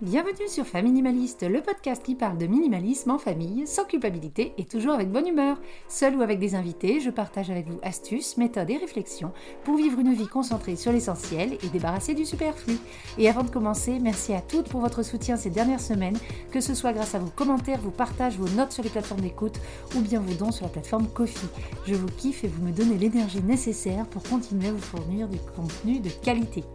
Bienvenue sur Faminimaliste, le podcast qui parle de minimalisme en famille, sans culpabilité et toujours avec bonne humeur. Seul ou avec des invités, je partage avec vous astuces, méthodes et réflexions pour vivre une vie concentrée sur l'essentiel et débarrassée du superflu. Et avant de commencer, merci à toutes pour votre soutien ces dernières semaines, que ce soit grâce à vos commentaires, vos partages, vos notes sur les plateformes d'écoute ou bien vos dons sur la plateforme Ko-fi. Je vous kiffe et vous me donnez l'énergie nécessaire pour continuer à vous fournir du contenu de qualité.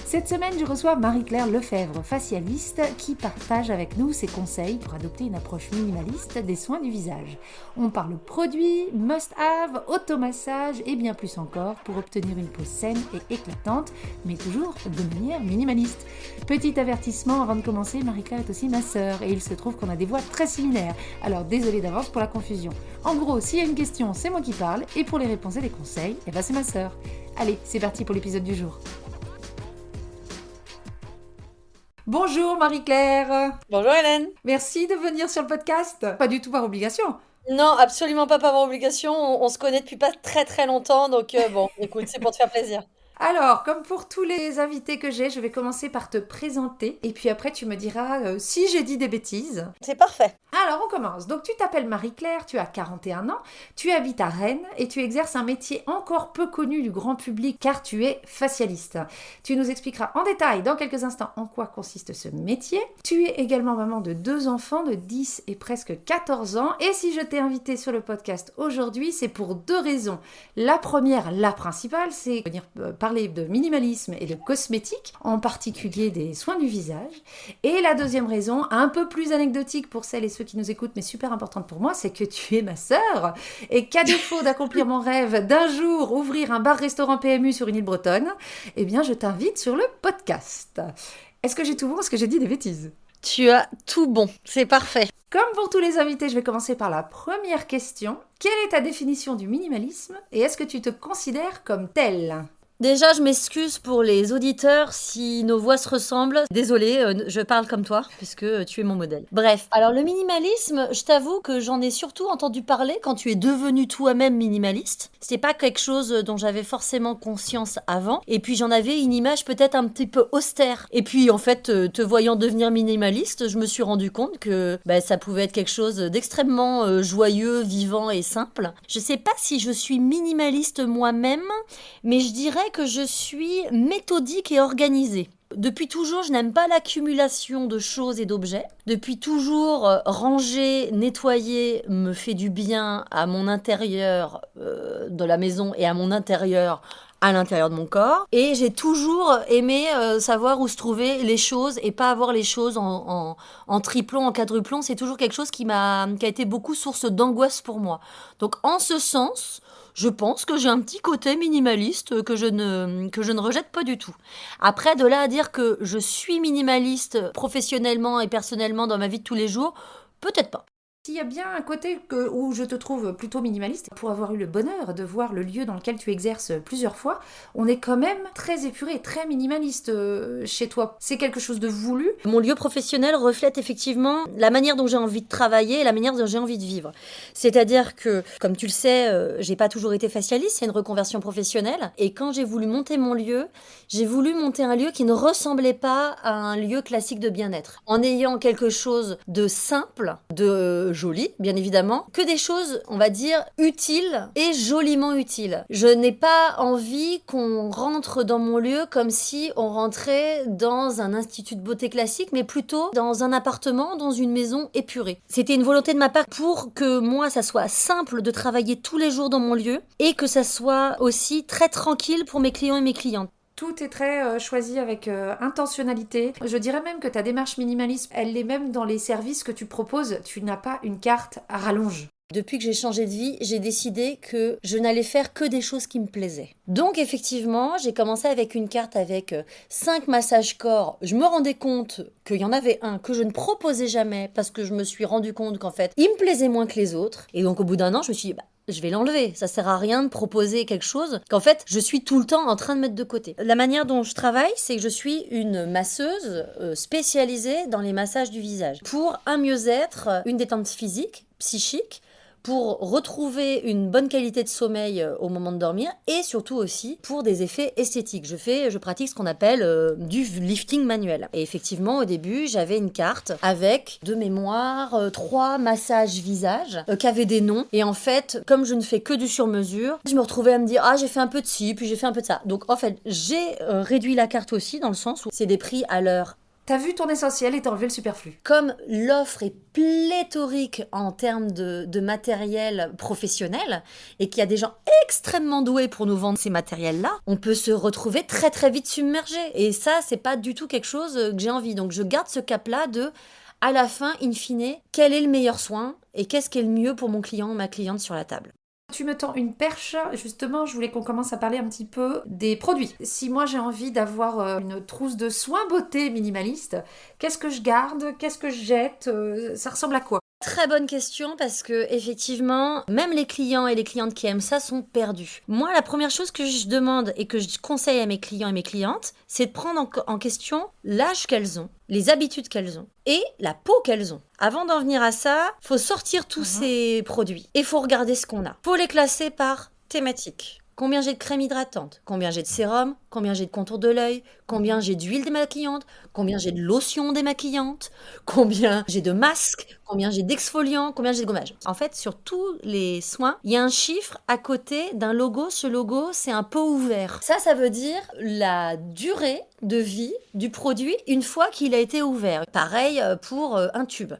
Cette semaine, je reçois Marie-Claire Lefebvre, facialiste, qui partage avec nous ses conseils pour adopter une approche minimaliste des soins du visage. On parle produits, must-have, automassage et bien plus encore pour obtenir une peau saine et éclatante, mais toujours de manière minimaliste. Petit avertissement avant de commencer, Marie-Claire est aussi ma sœur et il se trouve qu'on a des voix très similaires, alors désolée d'avance pour la confusion. En gros, s'il y a une question, c'est moi qui parle et pour les réponses et les conseils, c'est ma sœur. Allez, c'est parti pour l'épisode du jour. Bonjour Marie-Claire. Bonjour Hélène. Merci de venir sur le podcast. Pas du tout par obligation. Non, absolument pas par obligation. On se connaît depuis pas très très longtemps, donc bon, écoute, c'est pour te faire plaisir. Alors, comme pour tous les invités que j'ai, je vais commencer par te présenter et puis après tu me diras si j'ai dit des bêtises. C'est parfait. Alors, on commence. Donc, tu t'appelles Marie-Claire, tu as 41 ans, tu habites à Rennes et tu exerces un métier encore peu connu du grand public car tu es facialiste. Tu nous expliqueras en détail dans quelques instants en quoi consiste ce métier. Tu es également maman de 2 enfants de 10 et presque 14 ans et si je t'ai invité sur le podcast aujourd'hui, c'est pour 2 raisons. La première, la principale, c'est venir parler de minimalisme et de cosmétiques, en particulier des soins du visage. Et la deuxième raison, un peu plus anecdotique pour celles et ceux qui nous écoutent, mais super importante pour moi, c'est que tu es ma sœur et qu'à défaut d'accomplir mon rêve d'un jour ouvrir un bar-restaurant PMU sur une île bretonne, eh bien je t'invite sur le podcast. Est-ce que j'ai tout bon? Est-ce que j'ai dit des bêtises? Tu as tout bon, c'est parfait. Comme pour tous les invités, je vais commencer par la première question. Quelle est ta définition du minimalisme et est-ce que tu te considères comme tel? Déjà, je m'excuse pour les auditeurs si nos voix se ressemblent. Désolée, je parle comme toi, puisque tu es mon modèle. Bref, alors le minimalisme, je t'avoue que j'en ai surtout entendu parler quand tu es devenu toi-même minimaliste. C'est pas quelque chose dont j'avais forcément conscience avant. Et puis j'en avais une image peut-être un petit peu austère. Et puis en fait, te voyant devenir minimaliste, je me suis rendu compte que ça pouvait être quelque chose d'extrêmement joyeux, vivant et simple. Je sais pas si je suis minimaliste moi-même, mais je dirais que je suis méthodique et organisée. Depuis toujours, je n'aime pas l'accumulation de choses et d'objets. Depuis toujours, ranger, nettoyer me fait du bien à mon intérieur de la maison et à mon intérieur à l'intérieur de mon corps. Et j'ai toujours aimé savoir où se trouvaient les choses et pas avoir les choses en triplon, en quadruplon. C'est toujours quelque chose qui a été beaucoup source d'angoisse pour moi. Donc en ce sens, je pense que j'ai un petit côté minimaliste que je ne rejette pas du tout. Après, de là à dire que je suis minimaliste professionnellement et personnellement dans ma vie de tous les jours, peut-être pas. S'il y a bien un côté où je te trouve plutôt minimaliste, pour avoir eu le bonheur de voir le lieu dans lequel tu exerces plusieurs fois, on est quand même très épuré, très minimaliste chez toi. C'est quelque chose de voulu. Mon lieu professionnel reflète effectivement la manière dont j'ai envie de travailler et la manière dont j'ai envie de vivre. C'est-à-dire que, comme tu le sais, j'ai pas toujours été facialiste, c'est une reconversion professionnelle. Et quand j'ai voulu monter mon lieu, j'ai voulu monter un lieu qui ne ressemblait pas à un lieu classique de bien-être. En ayant quelque chose de simple, de joli, bien évidemment, que des choses, on va dire, utiles et joliment utiles. Je n'ai pas envie qu'on rentre dans mon lieu comme si on rentrait dans un institut de beauté classique, mais plutôt dans un appartement, dans une maison épurée. C'était une volonté de ma part pour que moi, ça soit simple de travailler tous les jours dans mon lieu et que ça soit aussi très tranquille pour mes clients et mes clientes. Tout est très choisi avec intentionnalité. Je dirais même que ta démarche minimaliste, elle est même dans les services que tu proposes. Tu n'as pas une carte à rallonge. Depuis que j'ai changé de vie, j'ai décidé que je n'allais faire que des choses qui me plaisaient. Donc effectivement, j'ai commencé avec une carte avec 5 massages corps. Je me rendais compte qu'il y en avait un que je ne proposais jamais parce que je me suis rendu compte qu'en fait, il me plaisait moins que les autres. Et donc au bout d'un an, je me suis dit, je vais l'enlever. Ça sert à rien de proposer quelque chose qu'en fait, je suis tout le temps en train de mettre de côté. La manière dont je travaille, c'est que je suis une masseuse spécialisée dans les massages du visage. Pour un mieux-être, une détente physique, psychique, pour retrouver une bonne qualité de sommeil au moment de dormir et surtout aussi pour des effets esthétiques. Je pratique ce qu'on appelle du lifting manuel. Et effectivement, au début, j'avais une carte avec, de mémoire, 3 massages visage qui avaient des noms. Et en fait, comme je ne fais que du sur-mesure, je me retrouvais à me dire « Ah, j'ai fait un peu de ci, puis j'ai fait un peu de ça ». Donc en fait, j'ai réduit la carte aussi dans le sens où c'est des prix à l'heure. T'as vu ton essentiel et t'as enlevé le superflu. Comme l'offre est pléthorique en termes de matériel professionnel et qu'il y a des gens extrêmement doués pour nous vendre ces matériels-là, on peut se retrouver très très vite submergé. Et ça, c'est pas du tout quelque chose que j'ai envie. Donc je garde ce cap-là de, à la fin, in fine, quel est le meilleur soin et qu'est-ce qui est le mieux pour mon client ou ma cliente sur la table. Tu me tends une perche, justement, je voulais qu'on commence à parler un petit peu des produits. Si moi j'ai envie d'avoir une trousse de soins beauté minimaliste, qu'est-ce que je garde, qu'est-ce que je jette, ça ressemble à quoi? Très bonne question parce que effectivement, même les clients et les clientes qui aiment ça sont perdus. Moi, la première chose que je demande et que je conseille à mes clients et mes clientes, c'est de prendre en question l'âge qu'elles ont, les habitudes qu'elles ont et la peau qu'elles ont. Avant d'en venir à ça, faut sortir tous ces produits et faut regarder ce qu'on a. Faut les classer par thématique. Combien j'ai de crème hydratante, combien j'ai de sérum, combien j'ai de contour de l'œil, combien j'ai d'huile démaquillante, combien j'ai de lotion démaquillante, combien j'ai de masques, combien j'ai d'exfoliants, combien j'ai de gommage. En fait, sur tous les soins, il y a un chiffre à côté d'un logo. Ce logo, c'est un pot ouvert. Ça veut dire la durée de vie du produit une fois qu'il a été ouvert. Pareil pour un tube.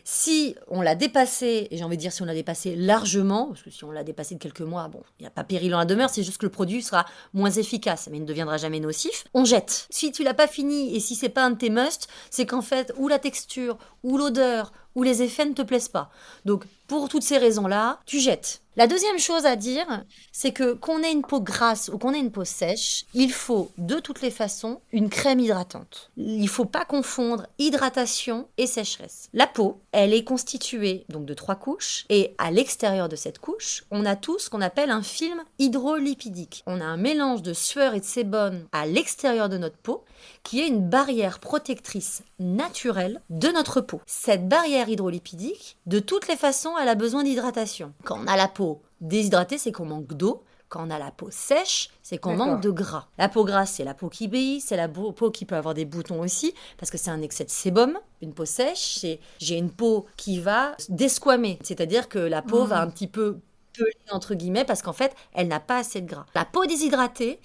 Si on l'a dépassé, et j'ai envie de dire si on l'a dépassé largement, parce que si on l'a dépassé de quelques mois, bon, il n'y a pas péril en la demeure, c'est juste que le produit sera moins efficace, mais il ne deviendra jamais nocif, on jette. Si tu l'as pas fini et si c'est pas un de tes musts, c'est qu'en fait, ou la texture, ou l'odeur, ou les effets ne te plaisent pas. Donc, pour toutes ces raisons-là, tu jettes. La deuxième chose à dire, c'est que qu'on ait une peau grasse ou qu'on ait une peau sèche, il faut de toutes les façons une crème hydratante. Il ne faut pas confondre hydratation et sécheresse. La peau, elle est constituée donc de 3 couches et à l'extérieur de cette couche, on a tout ce qu'on appelle un film hydrolipidique. On a un mélange de sueur et de sébum à l'extérieur de notre peau qui est une barrière protectrice naturelle de notre peau. Cette barrière hydrolipidique, de toutes les façons, elle a besoin d'hydratation. Quand on a la peau déshydratée, c'est qu'on manque d'eau. Quand on a la peau sèche, c'est qu'on manque de gras. La peau grasse, c'est la peau qui brille, c'est la peau qui peut avoir des boutons aussi, parce que c'est un excès de sébum. Une peau sèche, j'ai une peau qui va desquamer, c'est-à-dire que la peau va un petit peu peler, entre guillemets, parce qu'en fait, elle n'a pas assez de gras. La peau déshydratée,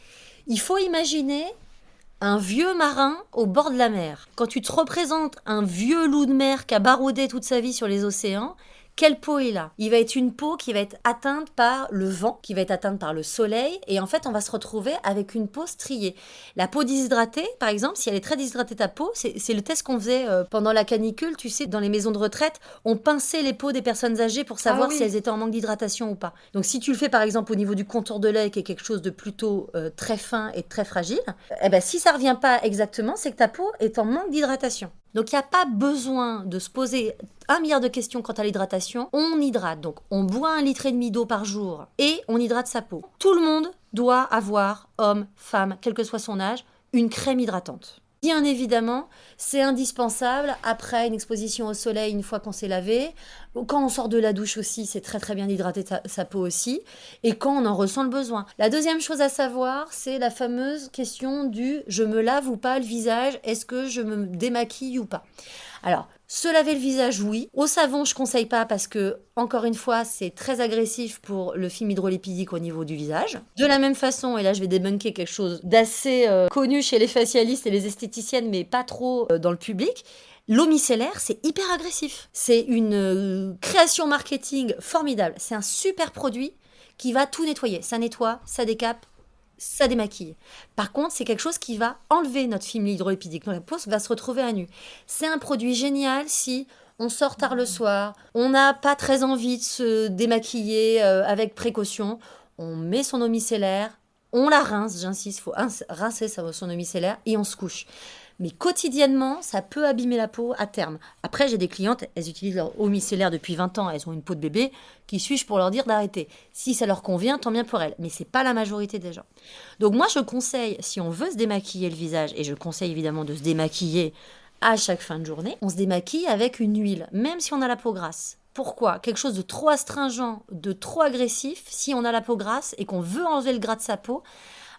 il faut imaginer un vieux marin au bord de la mer. Quand tu te représentes un vieux loup de mer qui a baroudé toute sa vie sur les océans, quelle peau il a? Il va être une peau qui va être atteinte par le vent, qui va être atteinte par le soleil, et en fait, on va se retrouver avec une peau striée. La peau déshydratée, par exemple, si elle est très déshydratée ta peau, c'est le test qu'on faisait pendant la canicule, tu sais, dans les maisons de retraite, on pinçait les peaux des personnes âgées pour savoir si elles étaient en manque d'hydratation ou pas. Donc si tu le fais par exemple au niveau du contour de l'œil, qui est quelque chose de plutôt très fin et très fragile, eh ben, si ça revient pas exactement, c'est que ta peau est en manque d'hydratation. Donc, il n'y a pas besoin de se poser 1 milliard de questions quant à l'hydratation. On hydrate. Donc, on boit 1,5 litre d'eau par jour et on hydrate sa peau. Tout le monde doit avoir, homme, femme, quel que soit son âge, une crème hydratante. Bien évidemment, c'est indispensable après une exposition au soleil une fois qu'on s'est lavé. Quand on sort de la douche aussi, c'est très très bien d'hydrater sa peau aussi. Et quand on en ressent le besoin. La deuxième chose à savoir, c'est la fameuse question du « je me lave ou pas le visage, est-ce que je me démaquille ou pas ?» Alors, se laver le visage, oui. Au savon, je conseille pas parce que, encore une fois, c'est très agressif pour le film hydrolipidique au niveau du visage. De la même façon, et là je vais débunker quelque chose d'assez connu chez les facialistes et les esthéticiennes, mais pas trop dans le public, l'eau micellaire, c'est hyper agressif. C'est une création marketing formidable. C'est un super produit qui va tout nettoyer. Ça nettoie, ça décape, ça démaquille. Par contre, c'est quelque chose qui va enlever notre film hydrolipidique. La peau va se retrouver à nu. C'est un produit génial si on sort tard le soir, on n'a pas très envie de se démaquiller avec précaution. On met son eau micellaire, on la rince, j'insiste, il faut rincer son eau micellaire et on se couche. Mais quotidiennement, ça peut abîmer la peau à terme. Après, j'ai des clientes, elles utilisent leur eau micellaire depuis 20 ans, elles ont une peau de bébé, qui suis-je pour leur dire d'arrêter? Si ça leur convient, tant bien pour elles. Mais c'est pas la majorité des gens. Donc moi, je conseille, si on veut se démaquiller le visage, et je conseille évidemment de se démaquiller à chaque fin de journée, on se démaquille avec une huile, même si on a la peau grasse. Pourquoi? Quelque chose de trop astringent, de trop agressif, si on a la peau grasse et qu'on veut enlever le gras de sa peau,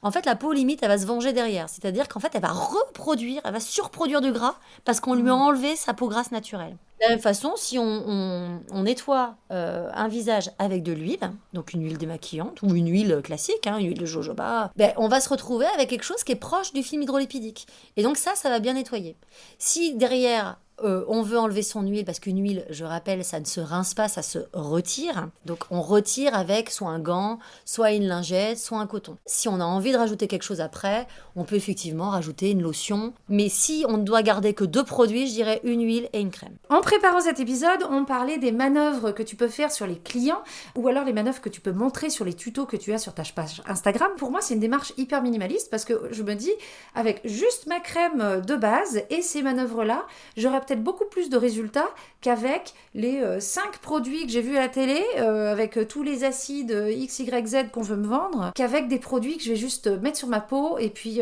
en fait, la peau, limite, elle va se venger derrière. C'est-à-dire qu'en fait, elle va reproduire, elle va surproduire du gras parce qu'on lui a enlevé sa peau grasse naturelle. De la même façon, si on nettoie un visage avec de l'huile, donc une huile démaquillante ou une huile classique, une huile de jojoba, on va se retrouver avec quelque chose qui est proche du film hydrolipidique. Et donc ça va bien nettoyer. Si derrière, on veut enlever son huile, parce qu'une huile, je rappelle, ça ne se rince pas, ça se retire. Donc on retire avec soit un gant, soit une lingette, soit un coton. Si on a envie de rajouter quelque chose après, on peut effectivement rajouter une lotion. Mais si on ne doit garder que 2 produits, je dirais une huile et une crème. En préparant cet épisode, on parlait des manœuvres que tu peux faire sur les clients ou alors les manœuvres que tu peux montrer sur les tutos que tu as sur ta page Instagram. Pour moi, c'est une démarche hyper minimaliste parce que je me dis, avec juste ma crème de base et ces manœuvres-là, j'aurais peut-être beaucoup plus de résultats qu'avec les 5 produits que j'ai vus à la télé, avec tous les acides X, Y, Z qu'on veut me vendre, qu'avec des produits que je vais juste mettre sur ma peau et puis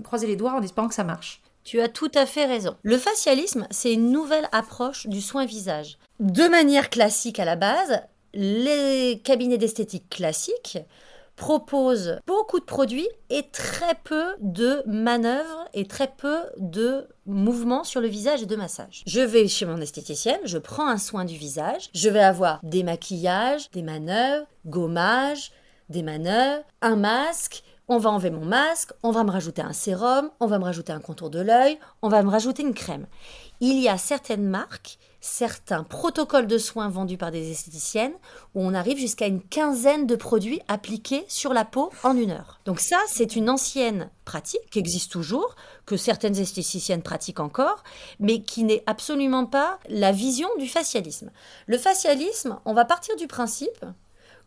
croiser les doigts en espérant que ça marche. Tu as tout à fait raison. Le facialisme, c'est une nouvelle approche du soin visage. De manière classique à la base, les cabinets d'esthétique classiques proposent beaucoup de produits et très peu de manœuvres et très peu de mouvements sur le visage et de massage. Je vais chez mon esthéticienne, je prends un soin du visage, je vais avoir des maquillages, des manœuvres, gommage, des manœuvres, un masque. On va enlever mon masque, on va me rajouter un sérum, on va me rajouter un contour de l'œil, on va me rajouter une crème. Il y a certaines marques, certains protocoles de soins vendus par des esthéticiennes où on arrive jusqu'à une quinzaine de produits appliqués sur la peau en 1 heure. Donc ça, c'est une ancienne pratique qui existe toujours, que certaines esthéticiennes pratiquent encore, mais qui n'est absolument pas la vision du facialisme. Le facialisme, on va partir du principe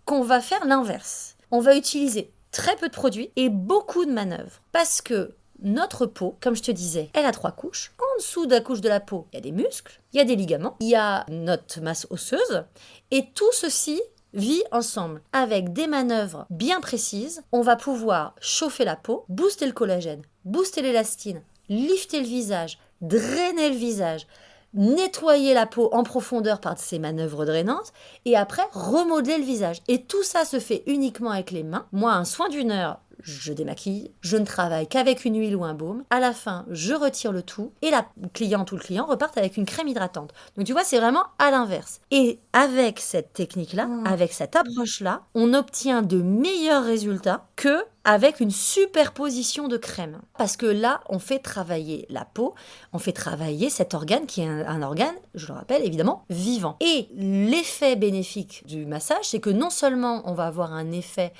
qu'on va faire l'inverse. On va utiliser très peu de produits et beaucoup de manœuvres. Parce que notre peau, comme je te disais, elle a 3 couches. En dessous de la couche de la peau, il y a des muscles, il y a des ligaments, il y a notre masse osseuse. Et tout ceci vit ensemble. Avec des manœuvres bien précises, on va pouvoir chauffer la peau, booster le collagène, booster l'élastine, lifter le visage, drainer le visage, nettoyer la peau en profondeur par ces manœuvres drainantes et après remodeler le visage. Et tout ça se fait uniquement avec les mains. Moi, un soin d'1 heure, je démaquille, je ne travaille qu'avec une huile ou un baume. À la fin, je retire le tout et la cliente ou le client repartent avec une crème hydratante. Donc tu vois, c'est vraiment à l'inverse. Et avec cette technique-là, avec cette approche-là, on obtient de meilleurs résultats que avec une superposition de crèmes. Parce que là, on fait travailler la peau, on fait travailler cet organe qui est un organe, je le rappelle, évidemment, vivant. Et l'effet bénéfique du massage, c'est que non seulement on va avoir un effet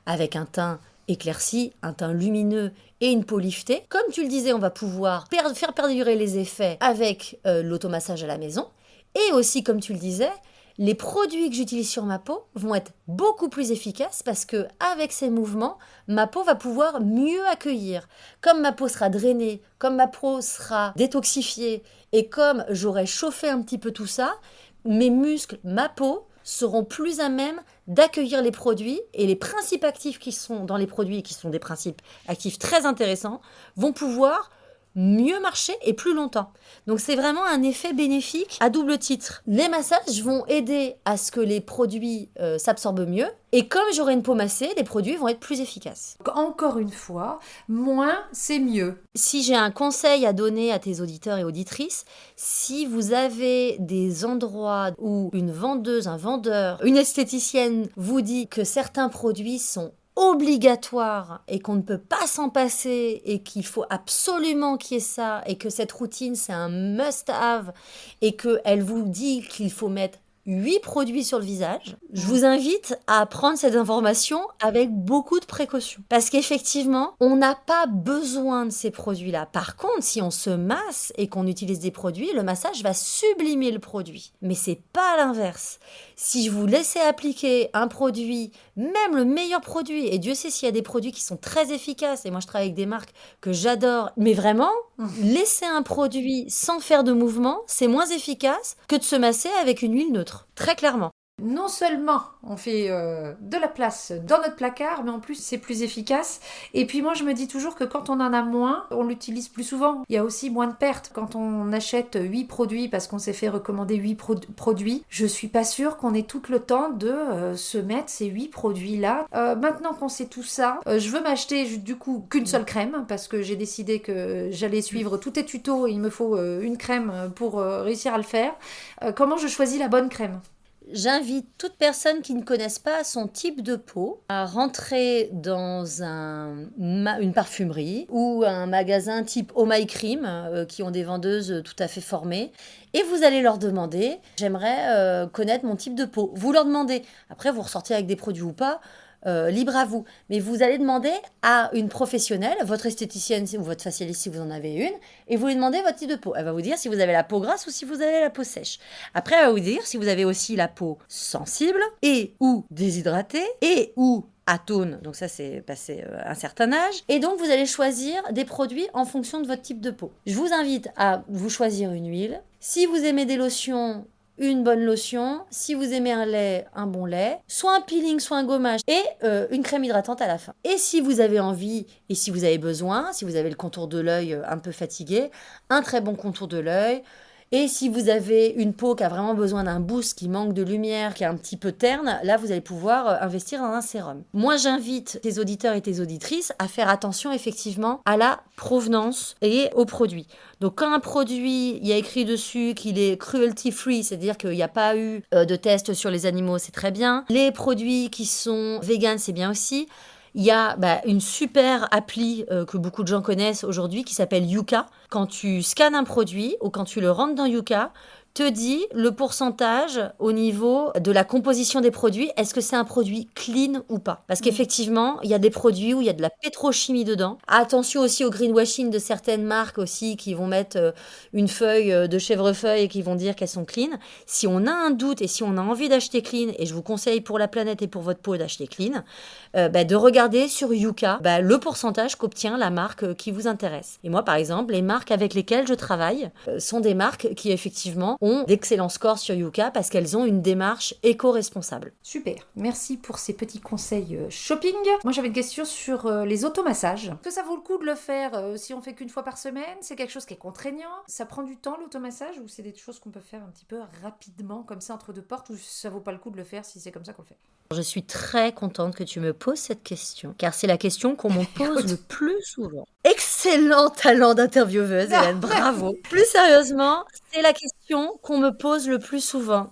avec un teint éclairci, un teint lumineux et une peau liftée. Comme tu le disais, on va pouvoir faire perdurer les effets avec l'automassage à la maison. Et aussi, comme tu le disais, les produits que j'utilise sur ma peau vont être beaucoup plus efficaces parce que avec ces mouvements, ma peau va pouvoir mieux accueillir. Comme ma peau sera drainée, comme ma peau sera détoxifiée et comme j'aurai chauffé un petit peu tout ça, mes muscles, ma peau seront plus à même d'accueillir les produits et les principes actifs qui sont dans les produits, qui sont des principes actifs très intéressants, vont pouvoir mieux marcher et plus longtemps. Donc c'est vraiment un effet bénéfique à double titre. Les massages vont aider à ce que les produits s'absorbent mieux et comme j'aurai une peau massée, les produits vont être plus efficaces. Encore une fois, moins c'est mieux. Si j'ai un conseil à donner à tes auditeurs et auditrices, si vous avez des endroits où une vendeuse, un vendeur, une esthéticienne vous dit que certains produits sont obligatoire et qu'on ne peut pas s'en passer et qu'il faut absolument qu'il y ait ça et que cette routine c'est un must-have et qu'elle vous dit qu'il faut mettre 8 produits sur le visage, je vous invite à prendre cette information avec beaucoup de précautions. Parce qu'effectivement, on n'a pas besoin de ces produits-là. Par contre, si on se masse et qu'on utilise des produits, le massage va sublimer le produit. Mais c'est pas l'inverse. Si vous laissez appliquer un produit, même le meilleur produit, et Dieu sait s'il y a des produits qui sont très efficaces, et moi je travaille avec des marques que j'adore, mais vraiment, laisser un produit sans faire de mouvement, c'est moins efficace que de se masser avec une huile neutre. Très clairement. Non seulement on fait de la place dans notre placard, mais en plus c'est plus efficace. Et puis moi je me dis toujours que quand on en a moins, on l'utilise plus souvent. Il y a aussi moins de pertes. Quand on achète 8 produits parce qu'on s'est fait recommander 8 produits, je suis pas sûre qu'on ait tout le temps de se mettre ces 8 produits-là. Maintenant qu'on sait tout ça, je veux m'acheter du coup qu'une seule crème parce que j'ai décidé que j'allais suivre tous tes tutos et il me faut une crème pour réussir à le faire. Comment je choisis la bonne crème? J'invite toute personne qui ne connaisse pas son type de peau à rentrer dans une parfumerie ou un magasin type Oh My Cream qui ont des vendeuses tout à fait formées et vous allez leur demander j'aimerais connaître mon type de peau. Vous leur demandez, après vous ressortez avec des produits ou pas. Libre à vous. Mais vous allez demander à une professionnelle, votre esthéticienne ou votre facialiste si vous en avez une, et vous lui demandez votre type de peau. Elle va vous dire si vous avez la peau grasse ou si vous avez la peau sèche. Après, elle va vous dire si vous avez aussi la peau sensible et ou déshydratée et ou atone, donc ça c'est passé un certain âge, et donc vous allez choisir des produits en fonction de votre type de peau. Je vous invite à vous choisir une huile. Si vous aimez des lotions, une bonne lotion, si vous aimez un lait, un bon lait, soit un peeling, soit un gommage, et une crème hydratante à la fin. Et si vous avez envie, et si vous avez besoin, si vous avez le contour de l'œil un peu fatigué, un très bon contour de l'œil. Et si vous avez une peau qui a vraiment besoin d'un boost, qui manque de lumière, qui est un petit peu terne, là vous allez pouvoir investir dans un sérum. Moi j'invite tes auditeurs et tes auditrices à faire attention effectivement à la provenance et aux produits. Donc quand un produit, il y a écrit dessus qu'il est cruelty free, c'est-à-dire qu'il n'y a pas eu de test sur les animaux, c'est très bien. Les produits qui sont vegan, c'est bien aussi. Il y a une super appli que beaucoup de gens connaissent aujourd'hui qui s'appelle Yuka. Quand tu scannes un produit ou quand tu le rentres dans Yuka, te dit le pourcentage au niveau de la composition des produits. Est-ce que c'est un produit clean ou pas? Parce qu'effectivement, il y a des produits où il y a de la pétrochimie dedans. Attention aussi au greenwashing de certaines marques aussi qui vont mettre une feuille de chèvrefeuille et qui vont dire qu'elles sont clean. Si on a un doute et si on a envie d'acheter clean, et je vous conseille pour la planète et pour votre peau d'acheter clean, de regarder sur Yuka le pourcentage qu'obtient la marque qui vous intéresse. Et moi, par exemple, les marques avec lesquelles je travaille sont des marques qui effectivement ont d'excellents scores sur Yuka parce qu'elles ont une démarche éco-responsable. Super, merci pour ces petits conseils shopping. Moi j'avais une question sur les automassages. Est-ce que ça vaut le coup de le faire si on fait qu'une fois par semaine? C'est quelque chose qui est contraignant? Ça prend du temps l'automassage ou c'est des choses qu'on peut faire un petit peu rapidement comme ça entre deux portes ou ça vaut pas le coup de le faire si c'est comme ça qu'on le fait? Je suis très contente que tu me poses cette question, car c'est la question qu'on me pose le plus souvent. Excellent talent d'intervieweuse, Hélène, bravo. Plus sérieusement, c'est la question qu'on me pose le plus souvent,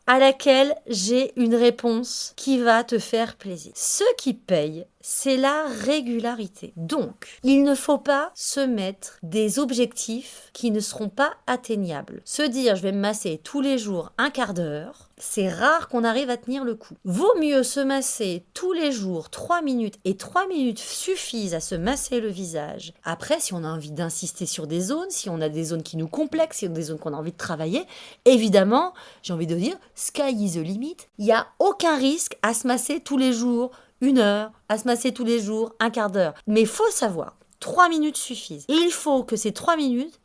à laquelle j'ai une réponse qui va te faire plaisir. Ce qui paye, c'est la régularité. Donc, il ne faut pas se mettre des objectifs qui ne seront pas atteignables. Se dire, je vais me masser tous les jours un quart d'heure, c'est rare qu'on arrive à tenir le coup. Vaut mieux se masser tous les jours 3 minutes, et 3 minutes suffisent à se masser le visage. Après, si on a envie d'insister sur des zones, si on a des zones qui nous complexent, si on a des zones qu'on a envie de travailler, évidemment, j'ai envie de dire, sky is the limit. Il n'y a aucun risque à se masser tous les jours, 1 heure, à se masser tous les jours, un quart d'heure. Mais il faut savoir, 3 minutes suffisent. Et il faut que ces 3 minutes,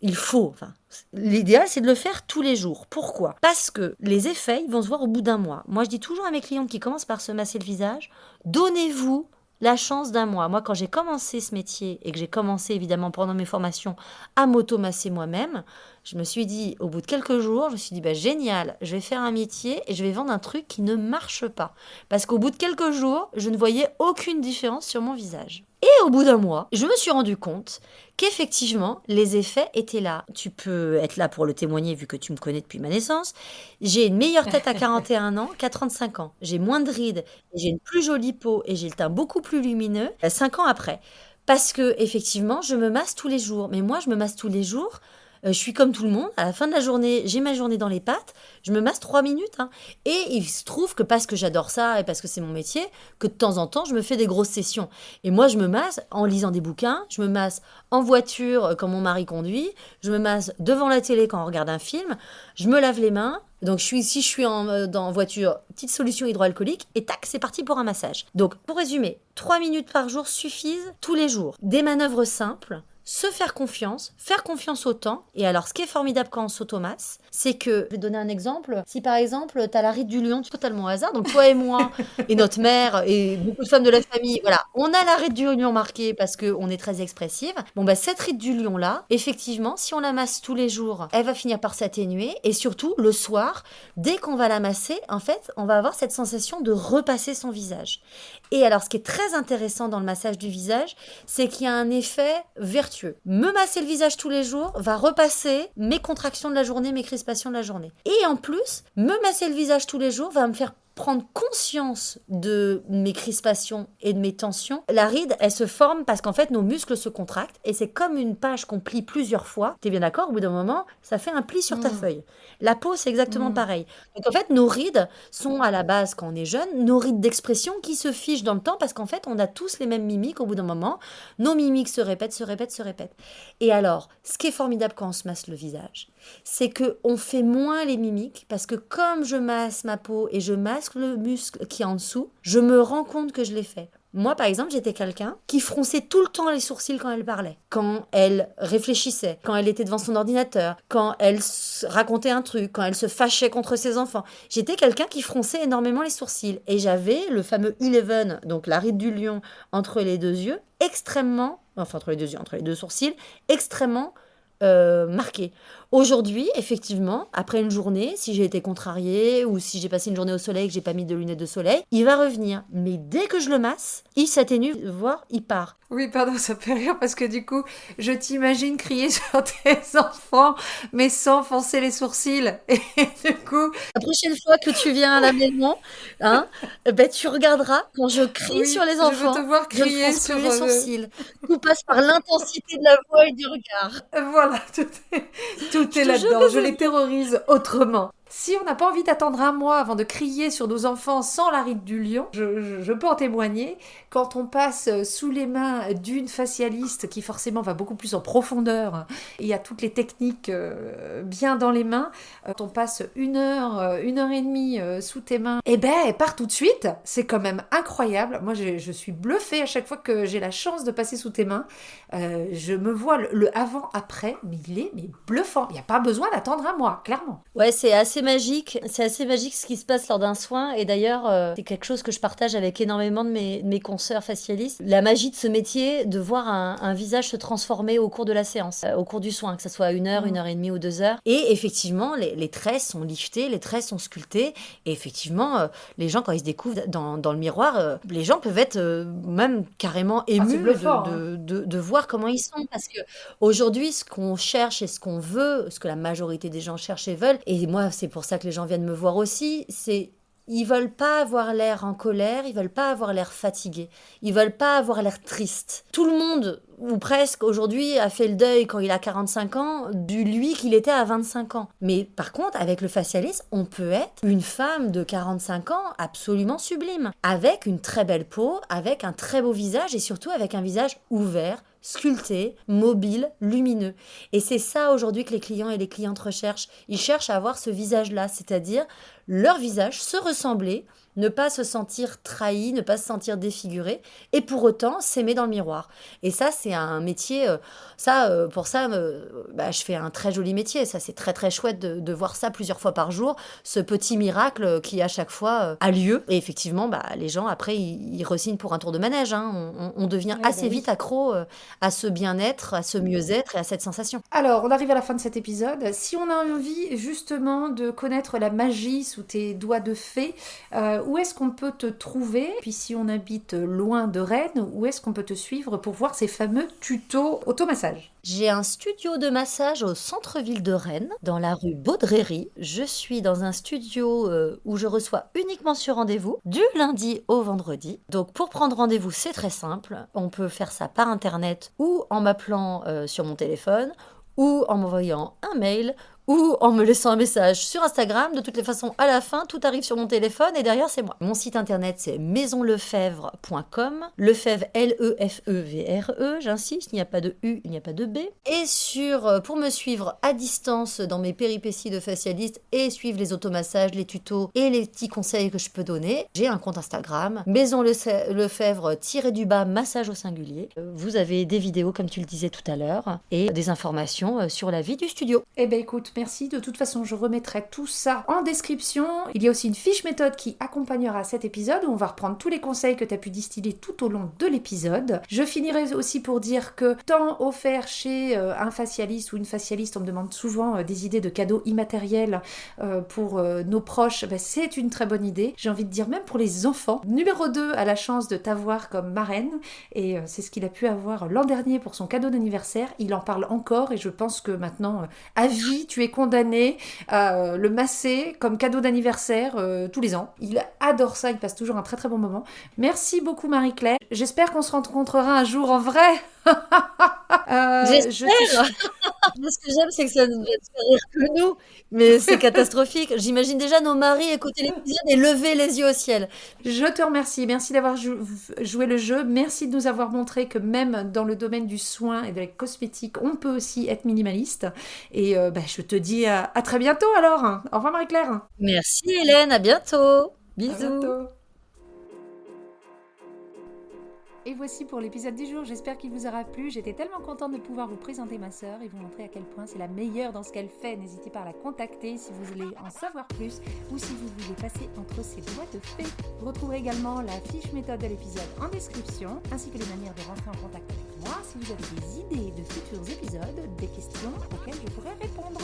l'idéal c'est de le faire tous les jours. Pourquoi? Parce que les effets, ils vont se voir au bout d'un mois. Moi je dis toujours à mes clientes qui commencent par se masser le visage, donnez-vous la chance d'un mois. Moi, quand j'ai commencé ce métier et que j'ai commencé évidemment pendant mes formations à m'automasser moi-même, je me suis dit, au bout de quelques jours, je me suis dit, génial, je vais faire un métier et je vais vendre un truc qui ne marche pas. Parce qu'au bout de quelques jours, je ne voyais aucune différence sur mon visage. Et au bout d'un mois, je me suis rendu compte qu'effectivement, les effets étaient là. Tu peux être là pour le témoigner vu que tu me connais depuis ma naissance. J'ai une meilleure tête à 41 ans qu'à 35 ans. J'ai moins de rides, j'ai une plus jolie peau et j'ai le teint beaucoup plus lumineux 5 ans après. Parce que effectivement, je me masse tous les jours. Mais moi, je me masse tous les jours. Je suis comme tout le monde, à la fin de la journée, j'ai ma journée dans les pattes, je me masse 3 minutes. Et il se trouve que parce que j'adore ça et parce que c'est mon métier, que de temps en temps, je me fais des grosses sessions. Et moi, je me masse en lisant des bouquins, je me masse en voiture quand mon mari conduit, je me masse devant la télé quand on regarde un film, je me lave les mains. Donc si je suis en voiture, petite solution hydroalcoolique, et tac, c'est parti pour un massage. Donc pour résumer, 3 minutes par jour suffisent tous les jours. Des manœuvres simples, se faire confiance au temps. Et alors, ce qui est formidable quand on s'automasse, c'est que, je vais donner un exemple, si par exemple, tu as la ride du lion, totalement au hasard, donc toi et moi, et notre mère, et beaucoup de femmes de la famille, voilà, on a la ride du lion marquée parce qu'on est très expressive. Bon, bah, cette ride du lion-là, effectivement, si on la masse tous les jours, elle va finir par s'atténuer, et surtout, le soir, dès qu'on va la masser, en fait, on va avoir cette sensation de repasser son visage. Et alors, ce qui est très intéressant dans le massage du visage, c'est qu'il y a un effet vertueux. Me masser le visage tous les jours va repasser mes contractions de la journée, mes crispations de la journée. Et en plus, me masser le visage tous les jours va me faire prendre conscience de mes crispations et de mes tensions. La ride, elle se forme parce qu'en fait, nos muscles se contractent et c'est comme une page qu'on plie plusieurs fois. T'es bien d'accord? Au bout d'un moment, ça fait un pli sur ta feuille. La peau, c'est exactement pareil. Donc en fait, nos rides sont à la base, quand on est jeune, nos rides d'expression qui se fichent dans le temps parce qu'en fait, on a tous les mêmes mimiques au bout d'un moment. Nos mimiques se répètent, se répètent, se répètent. Et alors, ce qui est formidable quand on se masse le visage, c'est qu'on fait moins les mimiques parce que comme je masse ma peau et je masque le muscle qui est en dessous, je me rends compte que je l'ai fait. Moi, par exemple, j'étais quelqu'un qui fronçait tout le temps les sourcils quand elle parlait, quand elle réfléchissait, quand elle était devant son ordinateur, quand elle racontait un truc, quand elle se fâchait contre ses enfants. J'étais quelqu'un qui fronçait énormément les sourcils. Et j'avais le fameux 11, donc la ride du lion entre les deux yeux, entre les deux yeux, entre les deux sourcils, extrêmement marqué. Aujourd'hui, effectivement, après une journée, si j'ai été contrariée ou si j'ai passé une journée au soleil et que j'ai pas mis de lunettes de soleil, il va revenir. Mais dès que je le masse, il s'atténue, voire il part. Oui, pardon, ça me fait rire parce que du coup, je t'imagine crier sur tes enfants, mais sans foncer les sourcils. Et du coup, La prochaine fois que tu viens à la maison, hein, ben, tu regarderas quand je crie oui, sur les je veux enfants, te voir je ne crier fronce sur... plus les sourcils. Tout passe par l'intensité de la voix et du regard. Voilà, tout Je est te jure là-dedans. que Je c'est les terrorise autrement. Si on n'a pas envie d'attendre un mois avant de crier sur nos enfants sans la ride du lion, je peux en témoigner, quand on passe sous les mains d'une facialiste qui forcément va beaucoup plus en profondeur, et il y a toutes les techniques bien dans les mains, quand on passe une heure et demie sous tes mains, et ben elle part tout de suite, c'est quand même incroyable. Moi je suis bluffée à chaque fois que j'ai la chance de passer sous tes mains. Je me vois le avant-après, mais il est bluffant, il n'y a pas besoin d'attendre un mois, clairement. Ouais, c'est assez magique. C'est assez magique ce qui se passe lors d'un soin. Et d'ailleurs, c'est quelque chose que je partage avec énormément de mes consoeurs facialistes. La magie de ce métier, de voir un visage se transformer au cours de la séance, au cours du soin, que ce soit une heure et demie ou 2 heures. Et effectivement, les traits sont liftés, les traits sont sculptés. Et effectivement, les gens, quand ils se découvrent dans le miroir, les gens peuvent être même carrément émus bluffant, de voir comment ils sont. Parce que aujourd'hui, ce qu'on cherche et ce qu'on veut, ce que la majorité des gens cherchent et veulent, et moi, c'est pour ça que les gens viennent me voir aussi, c'est ils veulent pas avoir l'air en colère, ils veulent pas avoir l'air fatigué, ils veulent pas avoir l'air triste. Tout le monde, ou presque, aujourd'hui, a fait le deuil quand il a 45 ans du lui qu'il était à 25 ans. Mais par contre, avec le facialisme, on peut être une femme de 45 ans absolument sublime, avec une très belle peau, avec un très beau visage et surtout avec un visage ouvert, sculpté, mobile, lumineux. Et c'est ça aujourd'hui que les clients et les clientes recherchent. Ils cherchent à avoir ce visage-là, c'est-à-dire leur visage se ressembler, ne pas se sentir trahi, ne pas se sentir défiguré, et pour autant s'aimer dans le miroir. Et ça, c'est un métier, pour ça, je fais un très joli métier. Ça, c'est très très chouette de voir ça plusieurs fois par jour, ce petit miracle qui à chaque fois a lieu. Et effectivement, les gens, après, ils re-signent pour un tour de manège. Hein. On devient assez vite accro à ce bien-être, à ce mieux-être et à cette sensation. Alors, on arrive à la fin de cet épisode. Si on a envie justement de connaître la magie sous tes doigts de fée, où est-ce qu'on peut te trouver? Puis si on habite loin de Rennes, où est-ce qu'on peut te suivre pour voir ces fameux tutos automassage? J'ai un studio de massage au centre-ville de Rennes, dans la rue Baudrerie. Je suis dans un studio où je reçois uniquement sur rendez-vous, du lundi au vendredi. Donc pour prendre rendez-vous, c'est très simple. On peut faire ça par internet ou en m'appelant sur mon téléphone ou en m'envoyant un mail ou en me laissant un message sur Instagram. De toutes les façons, à la fin, tout arrive sur mon téléphone et derrière, c'est moi. Mon site internet, c'est maisonlefèvre.com. Lefèvre, Lefevre, j'insiste, il n'y a pas de U, il n'y a pas de B. Et pour me suivre à distance dans mes péripéties de facialiste et suivre les automassages, les tutos et les petits conseils que je peux donner, j'ai un compte Instagram, maisonlefèvre massage au singulier. Vous avez des vidéos, comme tu le disais tout à l'heure, et des informations sur la vie du studio. Eh ben écoute, merci. De toute façon, je remettrai tout ça en description. Il y a aussi une fiche méthode qui accompagnera cet épisode où on va reprendre tous les conseils que tu as pu distiller tout au long de l'épisode. Je finirai aussi pour dire que temps offert chez un facialiste ou une facialiste, on me demande souvent des idées de cadeaux immatériels pour nos proches, ben, c'est une très bonne idée. J'ai envie de dire même pour les enfants. Numéro 2 a la chance de t'avoir comme marraine et c'est ce qu'il a pu avoir l'an dernier pour son cadeau d'anniversaire. Il en parle encore et je pense que maintenant, à vie, tu es condamné à le masser comme cadeau d'anniversaire tous les ans. Il adore ça, il passe toujours un très très bon moment. Merci beaucoup Marie-Claire. J'espère qu'on se rencontrera un jour en vrai. J'espère. Ce que j'aime, c'est que ça ne va te faire rire que nous, mais c'est catastrophique. J'imagine déjà nos maris écouter l'épisode et lever les yeux au ciel. Je te remercie. Merci d'avoir joué le jeu. Merci de nous avoir montré que même dans le domaine du soin et de la cosmétique, on peut aussi être minimaliste. Et je te dis à très bientôt alors. Au revoir Marie-Claire. Merci Hélène, à bientôt. Bisous. À bientôt. Et voici pour l'épisode du jour, j'espère qu'il vous aura plu. J'étais tellement contente de pouvoir vous présenter ma sœur et vous montrer à quel point c'est la meilleure dans ce qu'elle fait. N'hésitez pas à la contacter si vous voulez en savoir plus ou si vous voulez passer entre ses doigts de fée. Vous retrouverez également la fiche méthode de l'épisode en description, ainsi que les manières de rentrer en contact avec moi si vous avez des idées de futurs épisodes, des questions auxquelles je pourrais répondre.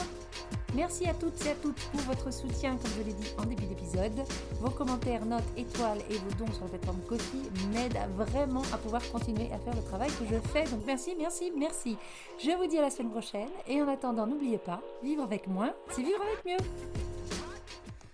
Merci à toutes et à tous pour votre soutien, comme je l'ai dit en début d'épisode. Vos commentaires, notes, étoiles et vos dons sur la plateforme Ko-fi m'aident vraiment à pouvoir continuer à faire le travail que je fais. Donc merci, merci, merci. Je vous dis à la semaine prochaine et en attendant, n'oubliez pas, vivre avec moins, c'est vivre avec mieux.